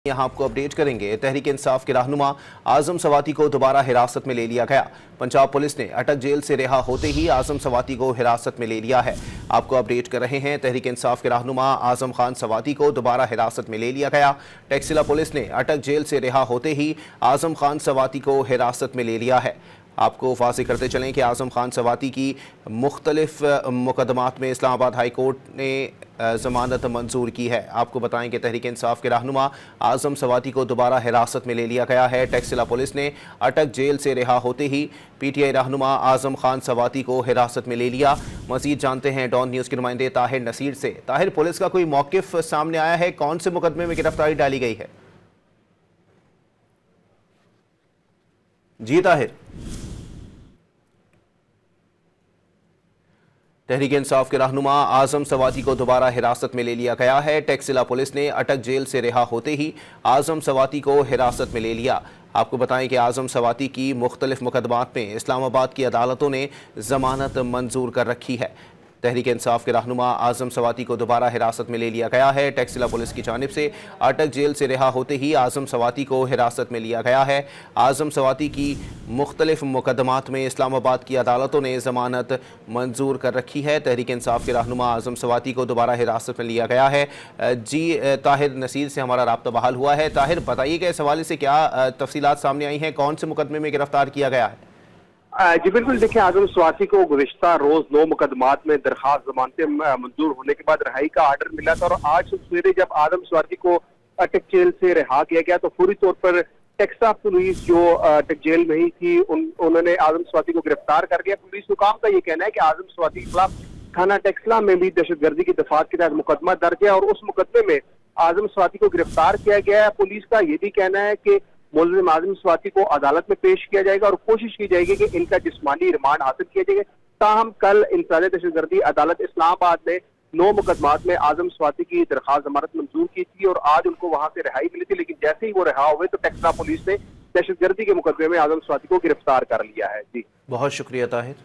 यहाँ आपको अपडेट करेंगे। तहरीक इंसाफ के रहनुमा आजम सवाती को दोबारा हिरासत में ले लिया गया। पंजाब पुलिस ने अटक जेल से रिहा होते ही आजम सवाती को हिरासत में ले लिया है। आपको अपडेट कर रहे हैं। तहरीक इंसाफ के रहनुमा आजम खान सवाती को दोबारा हिरासत में ले लिया गया। टैक्सिला पुलिस ने अटक जेल से रिहा होते ही आजम खान सवाती को हिरासत में ले लिया है। आपको वाज़ेह करते चलें कि आजम खान सवाती की मुख्तलिफ मुकदमात में इस्लामाबाद हाई कोर्ट ने ज़मानत मंजूर की है। आपको बताएं कि तहरीक इंसाफ के रहनुमा आजम सवाती को दोबारा हिरासत में ले लिया गया है। टैक्सिला पुलिस ने अटक जेल से रिहा होते ही PTI रहनुमा आजम खान सवाती को हिरासत में ले लिया। मज़ीद जानते हैं डॉन न्यूज़ के नुमाइंदे ताहिर नसीर से। ताहिर, पुलिस का कोई मौक़िफ़ सामने आया है? कौन से मुकदमे में गिरफ्तारी डाली गई है? जी ताहिर। तहरीक इंसाफ के रहनुमा आजम सवाती को दोबारा हिरासत में ले लिया गया है। टैक्सिला पुलिस ने अटक जेल से रिहा होते ही आजम सवाती को हिरासत में ले लिया। आपको बताएं कि आजम सवाती की मुख्तलिफ मुकदमात में इस्लामाबाद की अदालतों ने ज़मानत मंजूर कर रखी है। तहरीक इंसाफ के रहनुमा आजम सवाती को दोबारा हिरासत में ले लिया गया है। टैक्सिला पुलिस की जानिब से अटक जेल से रिहा होते ही आजम सवाती को हिरासत में लिया गया है। आजम सवाती की मुख्तलिफ मुकदमात में इस्लामाबाद की अदालतों ने ज़मानत मंजूर कर रखी है। तहरीक इंसाफ के रहनुमा आजम सवाती को दोबारा हिरासत में लिया गया है। जी ताहिर नसीर से हमारा राब्ता बहाल हुआ है। ताहिर, बताइए कि इस हवाले से क्या तफसीलात सामने आई हैं? कौन से मुकदमे में गिरफ्तार किया गया है? जी बिल्कुल, देखिए, आजम सवाती को गुज़िश्ता रोज 9 मुकदमात में दरखास्त जमानतें मंजूर होने के बाद रिहाई का आर्डर मिला था और आज सवेरे जब आजम सवाती को अटक जेल से रिहा किया गया तो फौरी तौर पर टेक्सा पुलिस जो अटक जेल में ही थी उन्होंने आजम सवाती को गिरफ्तार कर लिया। पुलिस हुकाम का ये कहना है कि आजम सवाती के खिलाफ थाना टेक्सला में भी दहशतगर्दी की दफात के तहत मुकदमा दर्ज है और उस मुकदमे में आजम सवाती को गिरफ्तार किया गया है। पुलिस का ये भी कहना है कि मुलजिम आजम सवाती को अदालत में पेश किया जाएगा और कोशिश की जाएगी कि इनका जिस्मानी रिमांड हासिल किया जाएगा। ताहम कल इंसानी दहशतगर्दी अदालत इस्लामाबाद ने 9 मुकदमात में आजम सवाती की दरखास्त जमानत मंजूर की थी और आज उनको वहां से रिहाई मिली थी, लेकिन जैसे ही वो रिहा हुए तो टेक्सला पुलिस ने दहशतगर्दी के मुकदमे में आजम सवाती को गिरफ्तार कर लिया है। जी, बहुत शुक्रिया ताहिर।